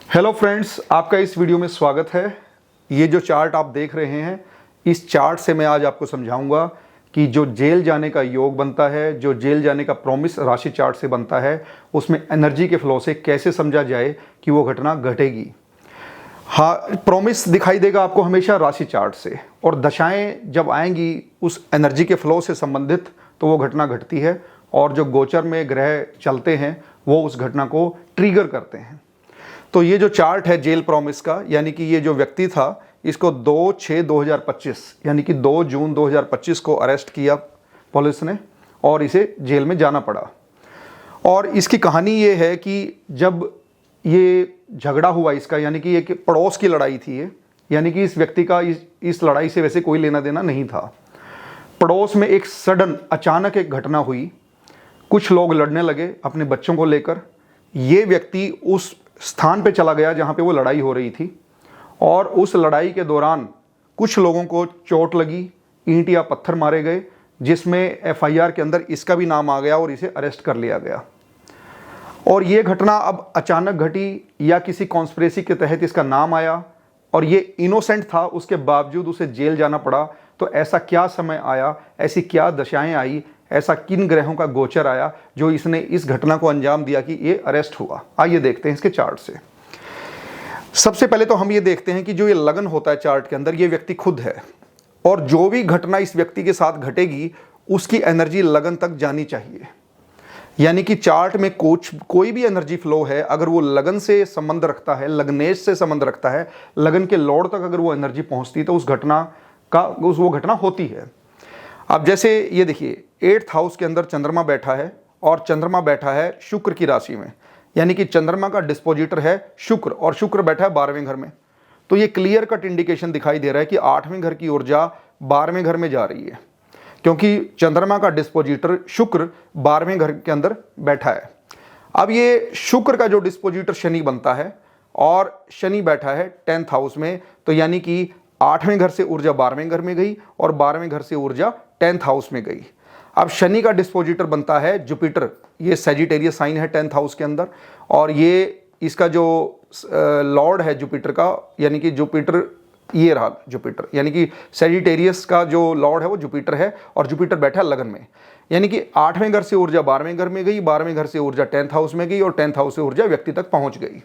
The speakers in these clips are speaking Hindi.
हेलो फ्रेंड्स, आपका इस वीडियो में स्वागत है। ये जो चार्ट आप देख रहे हैं, इस चार्ट से मैं आज आपको समझाऊंगा कि जो जेल जाने का योग बनता है, जो जेल जाने का प्रॉमिस राशि चार्ट से बनता है, उसमें एनर्जी के फ्लो से कैसे समझा जाए कि वो घटना घटेगी। हाँ, प्रॉमिस दिखाई देगा आपको हमेशा राशि चार्ट से, और दशाएं जब आएंगी उस एनर्जी के फ्लो से संबंधित तो वो घटना घटती है, और जो गोचर में ग्रह चलते हैं वो उस घटना को ट्रिगर करते हैं। तो ये जो चार्ट है जेल प्रॉमिस का, यानी कि ये जो व्यक्ति था, इसको 2/6/2025 यानी कि 2 जून 2025 को अरेस्ट किया पुलिस ने और इसे जेल में जाना पड़ा। और इसकी कहानी ये है कि जब ये झगड़ा हुआ इसका, यानी कि ये पड़ोस की लड़ाई थी ये, यानी कि इस व्यक्ति का इस लड़ाई से वैसे कोई लेना देना नहीं था। पड़ोस में एक सडन अचानक एक घटना हुई, कुछ लोग लड़ने लगे अपने बच्चों को लेकर। ये व्यक्ति उस स्थान पे चला गया जहाँ पे वो लड़ाई हो रही थी, और उस लड़ाई के दौरान कुछ लोगों को चोट लगी, ईंट या पत्थर मारे गए, जिसमें एफआईआर के अंदर इसका भी नाम आ गया और इसे अरेस्ट कर लिया गया। और ये घटना अब अचानक घटी या किसी कॉन्स्पिरेसी के तहत इसका नाम आया, और ये इनोसेंट था, उसके बावजूद उसे जेल जाना पड़ा। तो ऐसा क्या समय आया, ऐसी क्या दशाएं आई, ऐसा किन ग्रहों का गोचर आया जो इसने इस घटना को अंजाम दिया कि ये अरेस्ट हुआ। आइए देखते हैं इसके चार्ट से। सबसे पहले तो हम ये देखते हैं कि जो ये लगन होता है चार्ट के अंदर, ये व्यक्ति खुद है, और जो भी घटना इस व्यक्ति के साथ घटेगी उसकी एनर्जी लगन तक जानी चाहिए। यानी कि चार्ट में कोई भी एनर्जी फ्लो है, अगर वो लगन से संबंध रखता है, लगनेश से संबंध रखता है, लगन के लॉर्ड तक अगर वो एनर्जी पहुंचती है तो वो घटना होती है। अब जैसे ये देखिए, 8th हाउस के अंदर चंद्रमा बैठा है, और चंद्रमा बैठा है शुक्र की राशि में, यानी कि चंद्रमा का डिस्पोजिटर है शुक्र, और शुक्र बैठा है 12वें घर में। तो ये क्लियर कट इंडिकेशन दिखाई दे रहा है कि 8वें घर की ऊर्जा 12वें घर में जा रही है, क्योंकि चंद्रमा का डिस्पोजिटर शुक्र 12वें घर के अंदर बैठा है। अब ये शुक्र का जो डिस्पोजिटर शनि बनता है, और शनि बैठा है 10th हाउस में, तो यानी कि 8वें घर से ऊर्जा 12वें घर में गई, और 12वें घर से ऊर्जा 10th हाउस में गई। अब शनि का डिस्पोजिटर बनता है जुपिटर, ये सैजिटेरियस साइन है 10th हाउस के अंदर, और ये इसका जो लॉर्ड है जुपिटर का, यानी कि जुपिटर ये रहा जुपिटर, यानी कि सैजिटेरियस का जो लॉर्ड है वो जुपिटर है, और जुपिटर बैठा है लगन में। यानी कि 8वें घर से ऊर्जा 12वें घर में गई, 12वें घर से ऊर्जा 10th हाउस में गई, और 10th हाउस से ऊर्जा व्यक्ति तक पहुंच गई।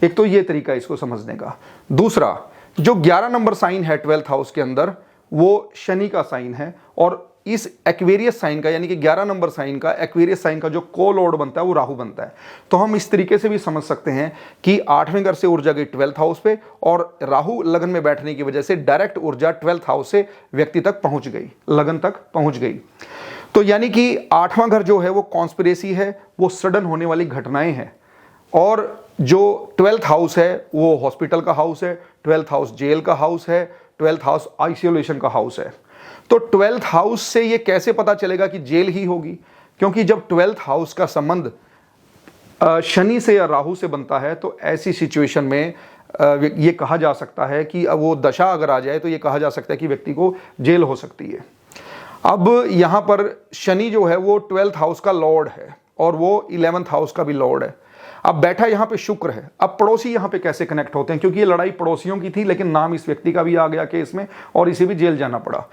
एक तो ये तरीका इसको समझने का। दूसरा, जो 11 नंबर साइन है 12th हाउस के अंदर, वो शनि का साइन है, और इस एक्वेरियस साइन का, यानी कि 11 नंबर साइन का, एक्वेरियस साइन का जो को लॉर्ड बनता है वो राहु बनता है। तो हम इस तरीके से भी समझ सकते हैं कि 8वें घर से ऊर्जा गई 12th हाउस पे, और राहु लगन में बैठने की वजह से डायरेक्ट ऊर्जा 12th हाउस से व्यक्ति तक पहुंच गई, लगन तक पहुंच गई। तो यानी कि 8वां घर जो है वो कॉन्स्पिरेसी है, वो सडन होने वाली घटनाएं हैं। और जो 12th हाउस है वो हॉस्पिटल का हाउस है, 12th हाउस जेल का हाउस है, 12th हाउस आइसोलेशन का हाउस है। तो 12th हाउस से ये कैसे पता चलेगा कि जेल ही होगी, क्योंकि जब 12th हाउस का संबंध शनि से या राहु से बनता है, तो ऐसी सिचुएशन में ये कहा जा सकता है कि अब वो दशा अगर आ जाए तो ये कहा जा सकता है कि व्यक्ति को जेल हो सकती है। अब यहाँ पर शनि जो है वो 12th हाउस का लॉर्ड है, और वो 11th हाउस का भी लॉर्ड है। अब बैठा यहाँ पे शुक्र है। अब पड़ोसी यहाँ पे कैसे कनेक्ट होते हैं, क्योंकि ये लड़ाई पड़ोसियों की थी, लेकिन नाम इस व्यक्ति का भी आ गया केस में, और इसे भी जेल जाना पड़ा।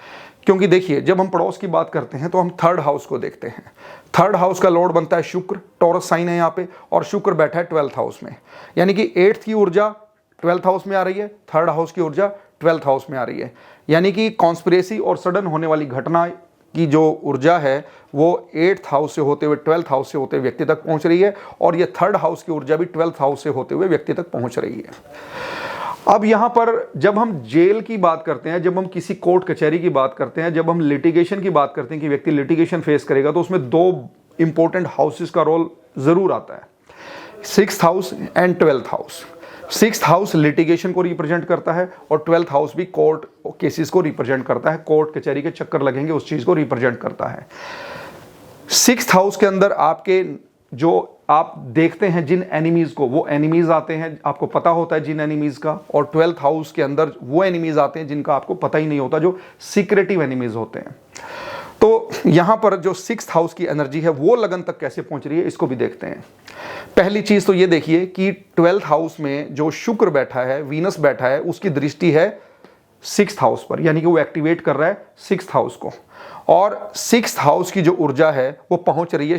क्योंकि देखिए, जब हम पड़ोस की बात करते हैं तो हम 3rd हाउस को देखते हैं। 3rd हाउस का लॉर्ड बनता है शुक्र, टॉरस साइन है यहाँ पे, और शुक्र बैठा है 12th हाउस में, यानी कि 8th की ऊर्जा 12th हाउस में आ रही है, 3rd हाउस की ऊर्जा 12th हाउस में आ रही है। यानी कि कॉन्स्पिरेसी और सडन होने वाली घटना की जो ऊर्जा है वो 8th हाउस से होते हुए 12th हाउस से होते हुए व्यक्ति तक पहुंच रही है, और ये 3rd हाउस की ऊर्जा भी 12th हाउस से होते हुए व्यक्ति तक पहुंच रही है। अब यहाँ पर जब हम जेल की बात करते हैं, जब हम किसी कोर्ट कचहरी की बात करते हैं, जब हम लिटिगेशन की बात करते हैं कि व्यक्ति लिटिगेशन फेस करेगा, तो उसमें 2 इंपॉर्टेंट हाउसेस का रोल जरूर आता है, 6th house and 12th house. 6th house litigation को रिप्रेजेंट करता है, और 12th हाउस भी कोर्ट केसेस को रिप्रेजेंट करता है, कोर्ट कचहरी के चक्कर लगेंगे उस चीज को रिप्रेजेंट करता है। 6th हाउस के अंदर आपके जो आप देखते हैं जिन एनिमीज को, वो एनिमीज आते हैं, आपको पता होता है जिन एनिमीज का, और 12th हाउस के अंदर वो एनिमीज आते हैं जिनका आपको पता ही नहीं होता, जो सीक्रेटिव एनिमीज होते हैं। तो यहाँ पर जो 6th हाउस की एनर्जी है वो लगन तक कैसे पहुँच रही है, इसको भी देखते हैं। पहली चीज़ तो ये देखिए कि 12th हाउस में जो शुक्र बैठा है, वीनस बैठा है, उसकी दृष्टि है 6th हाउस पर, यानी कि वो एक्टिवेट कर रहा है 6th हाउस को। और 6th हाउस की जो ऊर्जा है वो पहुँच रही है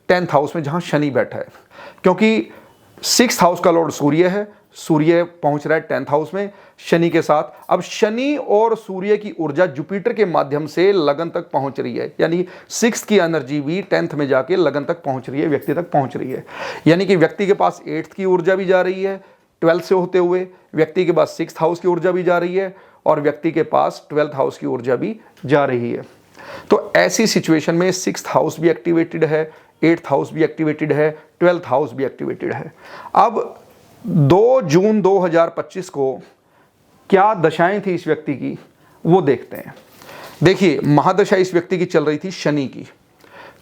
10th हाउस में जहाँ शनि बैठा है, क्योंकि 6th हाउस का लॉर्ड सूर्य है, सूर्य पहुंच रहा है 10th हाउस में शनि के साथ। अब शनि और सूर्य की ऊर्जा जुपिटर के माध्यम से लगन तक पहुंच रही है, यानी 6th की एनर्जी भी 10th में जाके लगन तक पहुंच रही है, व्यक्ति तक पहुंच रही है। यानी कि व्यक्ति के पास 8th की ऊर्जा भी जा रही है 12th से होते हुए, व्यक्ति के पास 6th हाउस की ऊर्जा भी जा रही है, और व्यक्ति के पास 12th हाउस की ऊर्जा भी जा रही है। तो ऐसी सिचुएशन में 6th हाउस भी एक्टिवेटेड है, 8th हाउस भी एक्टिवेटेड है, 12th हाउस भी एक्टिवेटेड है। अब 2 जून 2025 को क्या दशाएं थी इस व्यक्ति की, वो देखते हैं। देखिए, महादशा इस व्यक्ति की चल रही थी शनि की।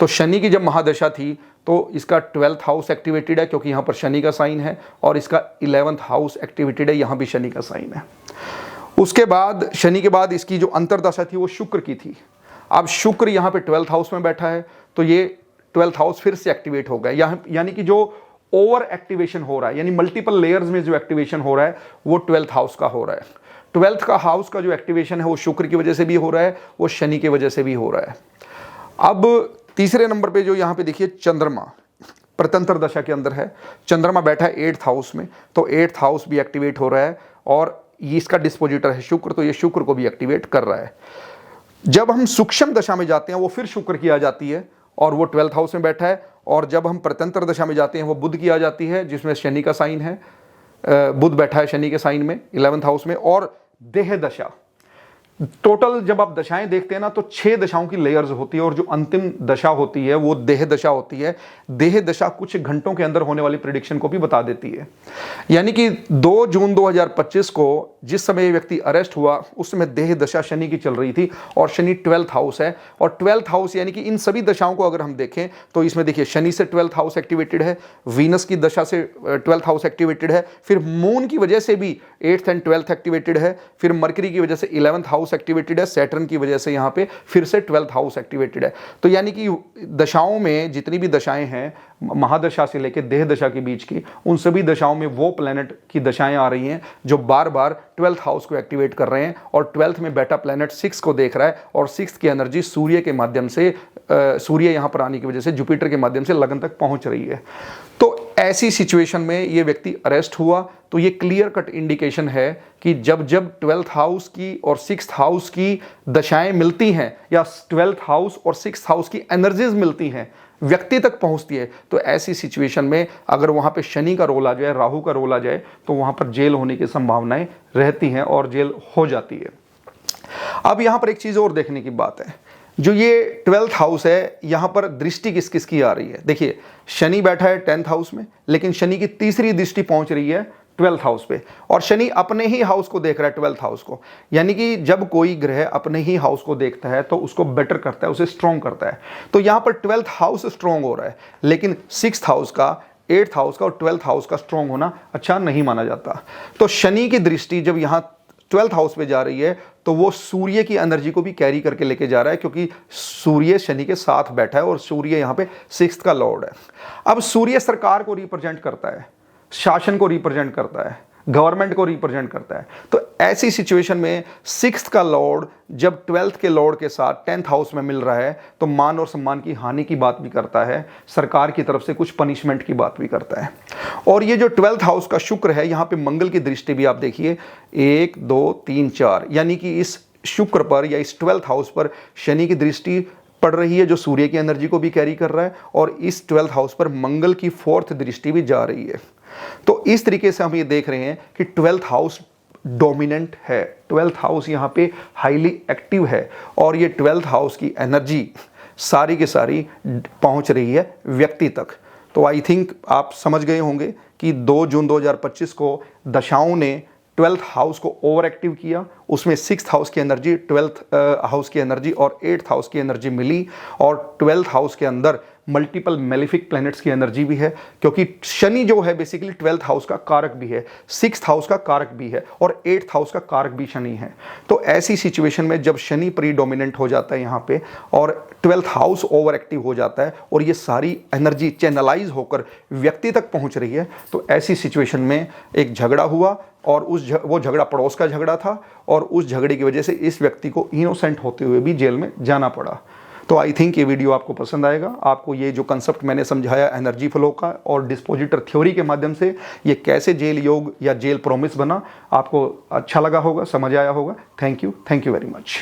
तो शनि की जब महादशा थी तो इसका 12th हाउस एक्टिवेटेड है, क्योंकि यहाँ पर शनि का साइन है, और इसका 11th हाउस एक्टिवेटेड है, यहाँ भी शनि का साइन है। उसके बाद शनि के बाद इसकी जो अंतरदशा थी वो शुक्र की थी। अब शुक्र यहाँ पे 12th हाउस में बैठा है, तो ये 12th हाउस फिर से एक्टिवेट हो गया। यानी कि जो ओवर एक्टिवेशन हो रहा है, यानी मल्टीपल लेयर्स में जो एक्टिवेशन हो रहा है वो 12th हाउस का हो रहा है। 12th का हाउस का जो एक्टिवेशन है वो शुक्र की वजह से भी हो रहा है, वो शनि की वजह से भी हो रहा है। अब तीसरे नंबर पे जो यहाँ पे देखिए चंद्रमा प्रतंत्र दशा के अंदर है, चंद्रमा बैठा है 8th हाउस में, तो 8th हाउस भी एक्टिवेट हो रहा है, और ये इसका डिस्पोजिटर है शुक्र, तो ये शुक्र को भी एक्टिवेट कर रहा है। जब हम सूक्ष्म दशा में जाते हैं वो फिर शुक्र की आ जाती है, और वो 12th हाउस में बैठा है। और जब हम प्रतंत्र दशा में जाते हैं वो बुध की आ जाती है, जिसमें शनि का साइन है, बुध बैठा है शनि के साइन में 11th हाउस में। और देह दशा, टोटल जब आप दशाएं देखते हैं ना तो 6 दशाओं की लेयर्स होती है, और जो अंतिम दशा होती है वो देह दशा होती है। देह दशा कुछ घंटों के अंदर होने वाली प्रेडिक्शन को भी बता देती है। यानी कि 2 जून 2025 को जिस समय व्यक्ति अरेस्ट हुआ उस समय देह दशा शनि की चल रही थी, और शनि 12th हाउस है। और 12th हाउस यानी कि इन सभी दशाओं को अगर हम देखें तो इसमें देखिए शनि से 12th हाउस एक्टिवेटेड है, वीनस की दशा से 12th हाउस एक्टिवेटेड है, फिर मून की वजह से भी 8th एंड 12th एक्टिवेटेड है, फिर मरकरी की वजह से 11th हाउस एक्टिवेटेड है, सैटर्न की वजह से यहाँ पे फिर से 12th हाउस एक्टिवेटेड है। तो यानी कि दशाओं में जितनी भी दशाएं हैं, महादशा से लेकर देह दशा के बीच की, उन सभी दशाओं में वो प्लैनेट की दशाएं आ रही हैं जो बार बार 12th हाउस को एक्टिवेट कर रहे हैं, और 12th में बैठा प्लैनेट 6 को देख रहा है, और 6th की एनर्जी सूर्य के माध्यम से, सूर्य यहाँ पर आने की वजह से जुपिटर के माध्यम से लगन तक पहुँच रही है। तो ऐसी सिचुएशन में ये व्यक्ति अरेस्ट हुआ, तो ये क्लियर कट इंडिकेशन है कि जब जब 12th हाउस की और 6th हाउस की दशाएं मिलती हैं, या 12th हाउस और 6th हाउस की एनर्जीज मिलती हैं, व्यक्ति तक पहुंचती है, तो ऐसी सिचुएशन में अगर वहां पे शनि का रोल आ जाए, राहु का रोल आ जाए, तो वहां पर जेल होने की संभावनाएं रहती हैं, और जेल हो जाती है। अब यहां पर एक चीज और देखने की बात है, जो ये 12th हाउस है, यहां पर दृष्टि किस किस की आ रही है। देखिए, शनि बैठा है 10th हाउस में, लेकिन शनि की तीसरी दृष्टि पहुंच रही है 12th हाउस पे, और शनि अपने ही हाउस को देख रहा है 12th हाउस को। यानी कि जब कोई ग्रह अपने ही हाउस को देखता है तो उसको बेटर करता है, उसे स्ट्रॉन्ग करता है। तो यहां पर 12th हाउस स्ट्रॉन्ग हो रहा है, लेकिन 6th हाउस का, 8th हाउस का और 12th हाउस का स्ट्रॉन्ग होना अच्छा नहीं माना जाता। तो शनि की दृष्टि जब यहां 12th हाउस में जा रही है तो वो सूर्य की एनर्जी को भी कैरी करके लेके जा रहा है, क्योंकि सूर्य शनि के साथ बैठा है, और सूर्य यहाँ पे 6th का लॉर्ड है। अब सूर्य सरकार को रिप्रेजेंट करता है, शासन को रिप्रेजेंट करता है, गवर्नमेंट को रिप्रेजेंट करता है। तो ऐसी सिचुएशन में 6th का लॉर्ड जब 12th के लॉर्ड के साथ 10th हाउस में मिल रहा है, तो मान और सम्मान की हानि की बात भी करता है, सरकार की तरफ से कुछ पनिशमेंट की बात भी करता है। और ये जो 12th हाउस का शुक्र है, यहाँ पे मंगल की दृष्टि भी आप देखिए 1 2 3 4, यानी कि इस शुक्र पर या इस 12th हाउस पर शनि की दृष्टि पड़ रही है, जो सूर्य की एनर्जी को भी कैरी कर रहा है, और इस 12th हाउस पर मंगल की 4th दृष्टि भी जा रही है। तो इस तरीके से हम ये देख रहे हैं कि 12th हाउस डोमिनेंट है, 12th हाउस यहाँ पे हाईली एक्टिव है, और ये 12th हाउस की एनर्जी सारी की सारी पहुँच रही है व्यक्ति तक। तो आई थिंक आप समझ गए होंगे कि 2 जून 2025 को दशाओं ने 12th हाउस को ओवर एक्टिव किया, उसमें 6th हाउस की एनर्जी, 12th हाउस की एनर्जी और 8th हाउस की एनर्जी मिली, और 12th हाउस के अंदर मल्टीपल मेलिफिक प्लैनेट्स की एनर्जी भी है, क्योंकि शनि जो है बेसिकली 12th हाउस का कारक भी है, 6th हाउस का कारक भी है और 8th हाउस का कारक भी शनि है। तो ऐसी सिचुएशन में जब शनि प्रीडोमिनेंट हो जाता है यहाँ पे और 12th हाउस ओवर एक्टिव हो जाता है और ये सारी एनर्जी चैनलाइज होकर व्यक्ति तक पहुँच रही है, तो ऐसी सिचुएशन में एक झगड़ा हुआ और वो झगड़ा पड़ोस का झगड़ा था और उस झगड़े की वजह से इस व्यक्ति को इनोसेंट होते हुए भी जेल में जाना पड़ा। तो आई थिंक ये वीडियो आपको पसंद आएगा। आपको ये जो कंसेप्ट मैंने समझाया एनर्जी फ्लो का और डिस्पोजिटर थ्योरी के माध्यम से ये कैसे जेल योग या जेल प्रॉमिस बना, आपको अच्छा लगा होगा, समझ आया होगा। Thank you very much.